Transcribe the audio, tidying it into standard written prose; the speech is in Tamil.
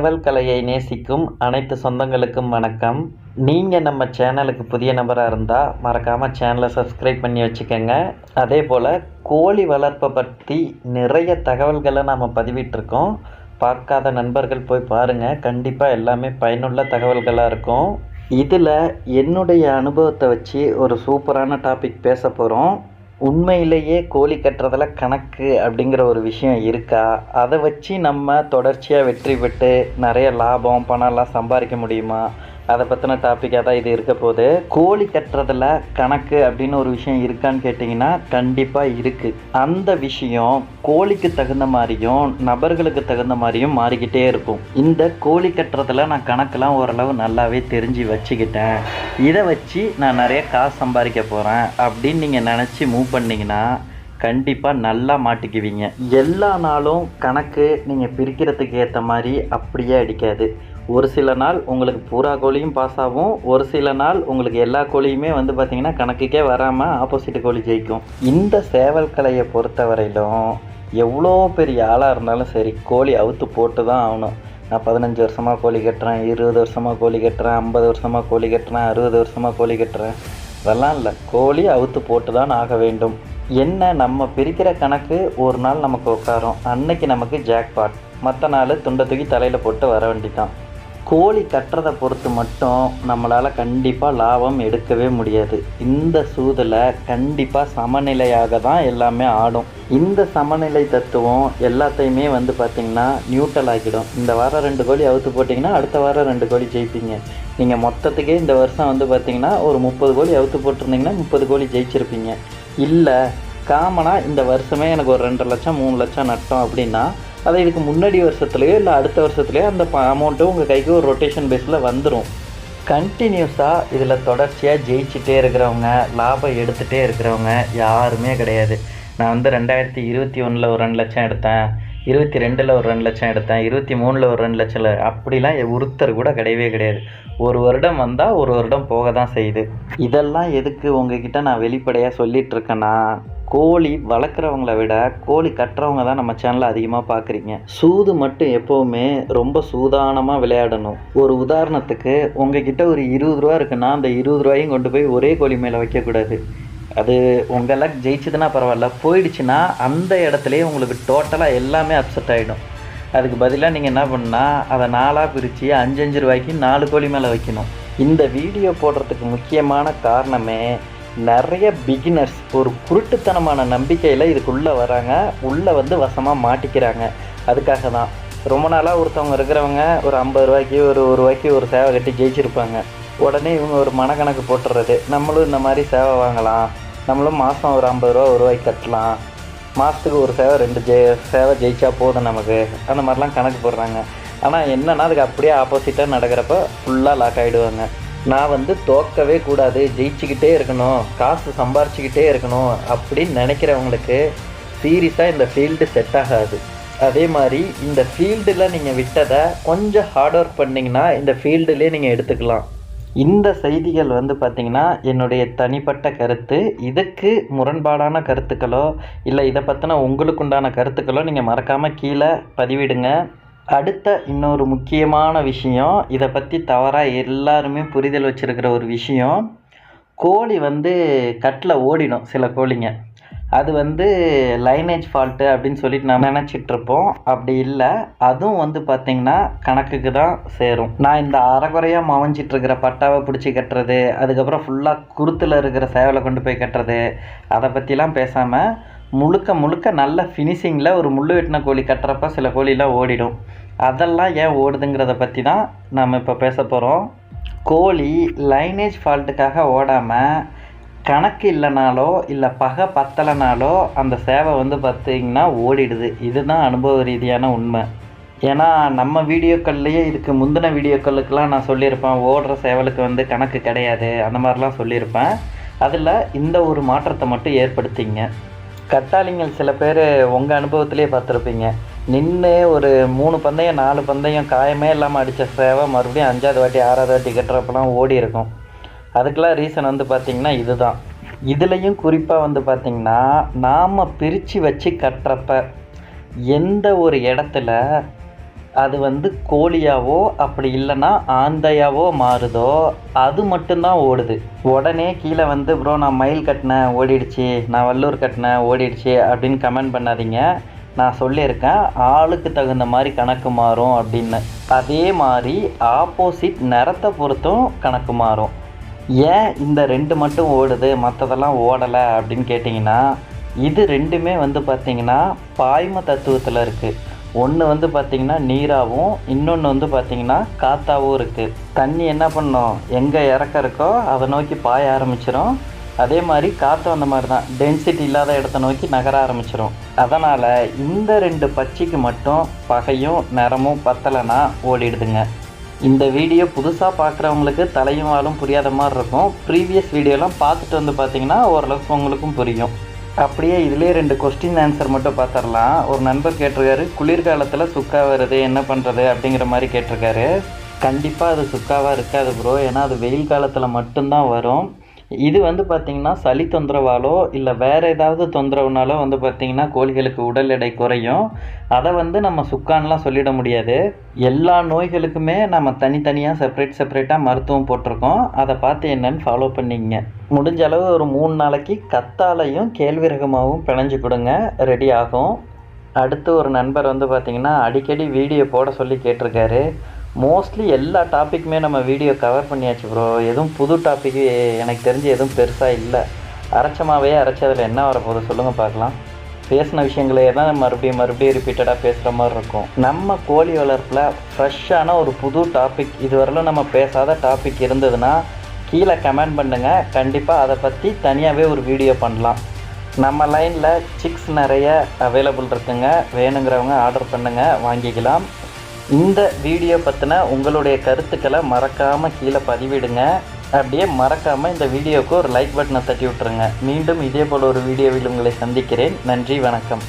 சேவல் கலையை நேசிக்கும் அனைத்து சொந்தங்களுக்கும் வணக்கம். நீங்கள் நம்ம சேனலுக்கு புதிய நபராக இருந்தால் மறக்காமல் சேனலை சப்ஸ்கிரைப் பண்ணி வச்சுக்கோங்க. அதே போல் கோழி வளர்ப்பை பற்றி நிறைய தகவல்களை நாம் பதிவிட்டிருக்கோம். பார்க்காத நண்பர்கள் போய் பாருங்கள். கண்டிப்பாக எல்லாமே பயனுள்ள தகவல்களாக இருக்கும். இதில் என்னுடைய அனுபவத்தை வச்சு ஒரு சூப்பரான டாபிக் பேச போகிறோம். உண்மையிலேயே கோழி கட்டுறதுல கணக்கு அப்படிங்கிற ஒரு விஷயம் இருக்கா? அதை வச்சு நம்ம தொடர்ச்சியாக வெற்றி பெற்று நிறைய லாபம் பணம்லாம் சம்பாதிக்க முடியுமா? அதை பற்றின டாப்பிக்காக தான் இது இருக்க போகுது. கோழி கட்டுறதுல கணக்கு அப்படின்னு ஒரு விஷயம் இருக்கான்னு கேட்டிங்கன்னா கண்டிப்பாக இருக்குது. அந்த விஷயம் கோழிக்கு தகுந்த மாதிரியும் நபர்களுக்கு தகுந்த மாதிரியும் மாறிக்கிட்டே இருக்கும். இந்த கோழி கட்டுறதுல நான் கணக்கெல்லாம் ஓரளவு நல்லாவே தெரிஞ்சு வச்சுக்கிட்டேன், இதை வச்சு நான் நிறைய காசு சம்பாதிக்க போகிறேன் அப்படின்னு நீங்கள் நினச்சி மூவ் பண்ணிங்கன்னா கண்டிப்பாக நல்லா மாட்டிக்குவீங்க. எல்லா நாளும் கணக்கு நீங்கள் பிரிக்கிறதுக்கு ஏற்ற மாதிரி அப்படியே அடிக்காது. ஒரு சில நாள் உங்களுக்கு பூரா கோழியும் பாஸ் ஆகும், ஒரு சில நாள் உங்களுக்கு எல்லா கோழியுமே பார்த்திங்கன்னா கணக்குக்கே வராமல் ஆப்போசிட் கோழி ஜெயிக்கும். இந்த சேவல் கலையை பொறுத்த வரையிலும் எவ்வளோ பெரிய ஆளாக இருந்தாலும் சரி, கோழி அவுத்து போட்டு தான் ஆகணும். நான் 15 வருஷமாக கோழி கட்டுறேன், 20 வருஷமாக கோழி கட்டுறேன், 50 வருஷமாக கோழி கட்டுறேன், 60 வருஷமாக கோழி கட்டுறேன், அதெல்லாம் இல்லை. கோழி அவுத்து போட்டு தான் ஆக வேண்டும். என்ன நம்ம பிரிக்கிற கணக்கு ஒரு நாள் நமக்கு உட்காரும், அன்னைக்கு நமக்கு ஜாக்பாட், மற்ற நாள் துண்டை தூக்கி தலையில் போட்டு வர வேண்டிதான். கோழி கட்டுறதை பொறுத்து மட்டும் நம்மளால் கண்டிப்பாக லாபம் எடுக்கவே முடியாது. இந்த சூதில் கண்டிப்பாக சமநிலையாக தான் எல்லாமே ஆடும். இந்த சமநிலை தத்துவம் எல்லாத்தையுமே பார்த்திங்கன்னா நியூட்ரல் ஆக்கிடும். இந்த வாரம் 2 கோழி அவுத்து போட்டிங்கன்னா அடுத்த வாரம் 2 கோழி ஜெயிப்பீங்க. நீங்கள் மொத்தத்துக்கே இந்த வருஷம் பார்த்திங்கன்னா ஒரு 30 கோழி அவுத்து போட்டிருந்தீங்கன்னா 30 கோழி ஜெயிச்சிருப்பீங்க. இல்லை காமனாக இந்த வருஷமே எனக்கு ஒரு 2 லட்சம் 3 லட்சம் நட்டோம் அப்படின்னா அதை இதுக்கு முன்னாடி வருஷத்துலேயோ இல்லை அடுத்த வருஷத்துலேயோ அந்த அமௌண்ட்டு உங்கள் கைக்கு ஒரு ரொட்டேஷன் பேஸில் வந்துடும். கண்டினியூஸாக இதில் தொடர்ச்சியாக ஜெயிச்சுட்டே இருக்கிறவங்க, லாபம் எடுத்துகிட்டே இருக்கிறவங்க யாருமே கிடையாது. நான் 2021 ஒரு 2 லட்சம் எடுத்தேன், 22 ஒரு 2 லட்சம் எடுத்தேன், 23 ஒரு 2 லட்சம், அப்படிலாம் ஒருத்தர் கூட கிடையவே கிடையாது. ஒரு வருடம் வந்தால் ஒரு வருடம் போக தான் செய்யுது. இதெல்லாம் எதுக்கு உங்ககிட்ட நான் வெளிப்படையாக சொல்லிகிட்ருக்கேன்னா, கோழி வளர்க்குறவங்கள விட கோழி கட்டுறவங்க தான் நம்ம சேனலில் அதிகமாக பார்க்குறீங்க. சூது மட்டும் எப்போவுமே ரொம்ப சூதானமாக விளையாடணும். ஒரு உதாரணத்துக்கு உங்ககிட்ட ஒரு 20 ரூபா இருக்குன்னா அந்த 20 ரூபாயும் கொண்டு போய் ஒரே கோழி மேலே வைக்கக்கூடாது. அது உங்களால் ஜெயிச்சதுன்னா பரவாயில்ல, போயிடுச்சுன்னா அந்த இடத்துலையே உங்களுக்கு டோட்டலாக எல்லாமே அப்செட் ஆகிடும். அதுக்கு பதிலாக நீங்கள் என்ன பண்ணால் அதை 4ஆக பிரித்து 5 ரூபாய்க்கு 4 கோழி மேலே வைக்கணும். இந்த வீடியோ போடுறதுக்கு முக்கியமான காரணமே நிறைய பிகினர்ஸ் ஒரு குருட்டுத்தனமான நம்பிக்கையில் இதுக்குள்ளே வராங்க, உள்ளே வசமாக மாட்டிக்கிறாங்க. அதுக்காக தான் ரொம்ப நாளாக ஒருத்தவங்க இருக்கிறவங்க ஒரு 50 ரூபாய்க்கு ஒரு ரூபாய்க்கு ஒரு சேவை கட்டி ஜெயிச்சிருப்பாங்க. உடனே இவங்க ஒரு மனக்கணக்கு போட்டுறது, நம்மளும் இந்த மாதிரி சேவை வாங்கலாம், நம்மளும் மாதம் ஒரு 50 ரூபா ஒரு ரூபாய்க்கு கட்டலாம், மாதத்துக்கு ஒரு சேவை 2 சேவை ஜெயிச்சா போதும் நமக்கு, அந்த மாதிரிலாம் கணக்கு போடுறாங்க. ஆனால் என்னென்னா அதுக்கு அப்படியே ஆப்போசிட்டாக நடக்கிறப்ப ஃபுல்லாக லாக் ஆகிடுவாங்க. நான் தோற்கவே கூடாது, ஜெயிச்சுக்கிட்டே இருக்கணும், காசு சம்பாரிச்சிக்கிட்டே இருக்கணும் அப்படின்னு நினைக்கிறவங்களுக்கு சீரியஸாக இந்த ஃபீல்டு செட் ஆகாது. அதே மாதிரி இந்த ஃபீல்டில் நீங்கள் விட்டதை கொஞ்சம் ஹார்ட் ஒர்க் பண்ணிங்கன்னா இந்த ஃபீல்டுலேயே நீங்கள் எடுத்துக்கலாம். இந்த செய்திகள் பார்த்திங்கன்னா என்னுடைய தனிப்பட்ட கருத்து. இதுக்கு முரண்பாடான கருத்துக்களோ இல்லை இதை பற்றின உங்களுக்குண்டான கருத்துக்களோ நீங்கள் மறக்காமல் கீழே பதிவிடுங்க. அடுத்த இன்னொரு முக்கியமான விஷயம், இதை பற்றி தவறாக எல்லாருமே புரிதல் வச்சுருக்கிற ஒரு விஷயம், கோழி கட்டில் ஓடிடும் சில கோழிங்க. அது லைனேஜ் ஃபால்ட்டு அப்படின்னு சொல்லிட்டு நம்ம நினச்சிட்ருப்போம். அப்படி இல்லை, அதுவும் பார்த்திங்கன்னா கணக்குக்கு தான் சேரும். நான் இந்த அரைக்குறையாக மவஞ்சிட்ருக்கிற பட்டாவை பிடிச்சி கட்டுறது, அதுக்கப்புறம் ஃபுல்லாக குருத்தில் இருக்கிற சேவலை கொண்டு போய் கட்டுறது, அதை பற்றிலாம் பேசாமல் முழுக்க நல்ல ஃபினிஷிங்கில் ஒரு முள்ளு வெட்டின கோழி கட்டுறப்ப சில கோழிலாம் ஓடிடும். அதெல்லாம் ஏன் ஓடுதுங்கிறத பற்றி தான் நம்ம இப்போ பேச போகிறோம். கோழி லைனேஜ் ஃபால்ட்டுக்காக ஓடாமல் கணக்கு இல்லைனாலோ இல்லை பகை பத்தலைனாலோ அந்த சேவை பார்த்திங்கன்னா ஓடிடுது. இதுதான் அனுபவ ரீதியான உண்மை. ஏன்னா நம்ம வீடியோக்கள்லேயே இதுக்கு முந்தின வீடியோக்களுக்கெல்லாம் நான் சொல்லியிருப்பேன், ஓடுற சேவலுக்கு கணக்கு கிடையாது அந்த மாதிரிலாம் சொல்லியிருப்பேன். அதில் இந்த ஒரு மாற்றத்தை மட்டும் ஏற்படுத்திங்க. கட்டாளிங்கள் சில பேர் உங்கள் அனுபவத்திலே பார்த்துருப்பீங்க, நின்று ஒரு 3 பந்தயம் 4 பந்தயம் காயமே இல்லாமல் அடித்த சேவை மறுபடியும் 5ஆவது வாட்டி 6ஆவது வாட்டி கட்டுறப்பெல்லாம் ஓடி இருக்கும். அதுக்கெல்லாம் ரீசன் பார்த்திங்கன்னா இதுதான். இதுலேயும் குறிப்பாக பார்த்திங்கன்னா நாம் பிரித்து வச்சு கட்டுறப்ப எந்த ஒரு இடத்துல அது வந்து கோழியாவோ அப்படி இல்லைன்னா ஆந்தையாவோ மாறுதோ அது மட்டும்தான் ஓடுது. உடனே கீழே வந்து ப்ரோ நான் மயில் கட்டினேன் ஓடிடுச்சு, நான் வல்லூர் கட்டினேன் ஓடிடுச்சு அப்படின்னு கமெண்ட் பண்ணாதீங்க. நான் சொல்லியிருக்கேன் ஆளுக்கு தகுந்த மாதிரி கணக்கு மாறும் அப்படின்னு. அதே மாதிரி ஆப்போசிட் நிறத்தை பொறுத்தும் கணக்கு மாறும். ஏன் இந்த 2 மட்டும் ஓடுது மற்றதெல்லாம் ஓடலை அப்படின்னு கேட்டிங்கன்னா, இது 2மே வந்து பார்த்திங்கன்னா பாய்ம தத்துவத்தில் இருக்குது. ஒன்று வந்து பார்த்திங்கன்னா நீராகவும், இன்னொன்று வந்து பார்த்திங்கன்னா காற்றாகவும் இருக்குது. தண்ணி என்ன பண்ணும், எங்கே இறக்க இருக்கோ அதை நோக்கி பாய ஆரம்பிச்சிடும். அதே மாதிரி காற்று அந்த மாதிரி தான், டென்சிட்டி இல்லாத இடத்த நோக்கி நகர ஆரம்பிச்சிடும். அதனால் இந்த 2 பட்சிக்கு மட்டும் பகையும் நிறமும் பத்தலைன்னா ஓடிடுதுங்க. இந்த வீடியோ புதுசாக பார்க்குறவங்களுக்கு தலையும் வாழும் புரியாத மாதிரி இருக்கும். ப்ரீவியஸ் வீடியோலாம் பார்த்துட்டு வந்து பார்த்திங்கன்னா ஓரளவுக்கு உங்களுக்கும் புரியும். அப்படியே இதிலே 2 கொஸ்டின் ஆன்சர் மட்டும் பார்த்துடலாம். ஒரு நண்பர் கேட்டிருக்காரு, குளிர்காலத்தில் சுக்கா வருது என்ன பண்ணுறது அப்படிங்கிற மாதிரி கேட்டிருக்காரு. கண்டிப்பாக அது சுக்காவாக இருக்காது ப்ரோ, ஏன்னா அது வெயில் காலத்தில் மட்டும்தான் வரும். இது வந்து பார்த்திங்கன்னா சளி தொந்தரவாலோ இல்லை வேறு ஏதாவது தொந்தரவுனாலோ வந்து பார்த்திங்கன்னா கோழிகளுக்கு உடல் எடை குறையும். அதை வந்து நம்ம சுக்கான்லாம் சொல்லிட முடியாது. எல்லா நோய்களுக்குமே நம்ம தனித்தனியாக செப்பரேட்டாக மருத்துவம் போட்டிருக்கோம். அதை பார்த்து என்னன்னு ஃபாலோ பண்ணிங்க. முடிஞ்ச அளவு ஒரு 3 நாளைக்கு கத்தாழையும் கேழ்வரகுமாவும் பிணைஞ்சு கொடுங்க, ரெடி ஆகும். அடுத்து ஒரு நண்பர் வந்து பார்த்திங்கன்னா அடிக்கடி வீடியோ போட சொல்லி கேட்டிருக்காரு. மோஸ்ட்லி எல்லா டாப்பிக்குமே நம்ம வீடியோ கவர் பண்ணியாச்சு ப்ரோ. எதுவும் புது டாப்பிக்கு எனக்கு தெரிஞ்சு எதுவும் பெருசாக இல்லை. அரைச்சமாவே அரைச்சதில் என்ன வரப்போகுது சொல்லுங்கள் பார்க்கலாம். பேசின விஷயங்களே தான் மறுபடியும் ரிப்பீட்டடாக பேசுகிற மாதிரி இருக்கும். நம்ம கோழி வளர்ப்பில் ஃப்ரெஷ்ஷான ஒரு புது டாபிக் இதுவரையிலும் நம்ம பேசாத டாபிக் இருந்ததுன்னா கீழே கமெண்ட் பண்ணுங்கள். கண்டிப்பாக அதை பற்றி தனியாகவே ஒரு வீடியோ பண்ணலாம். நம்ம லைனில் சிக்ஸ் நிறைய அவைலபிள் இருக்குங்க. வேணுங்கிறவங்க ஆர்டர் பண்ணுங்கள், வாங்கிக்கலாம். இந்த வீடியோ பற்றின உங்களுடைய கருத்துக்களை மறக்காமல் கீழே பதிவிடுங்க. அப்படியே மறக்காமல் இந்த வீடியோவுக்கு ஒரு லைக் பட்டனை தட்டி விட்டுருங்க. மீண்டும் இதே போல் ஒரு வீடியோவில் உங்களை சந்திக்கிறேன். நன்றி, வணக்கம்.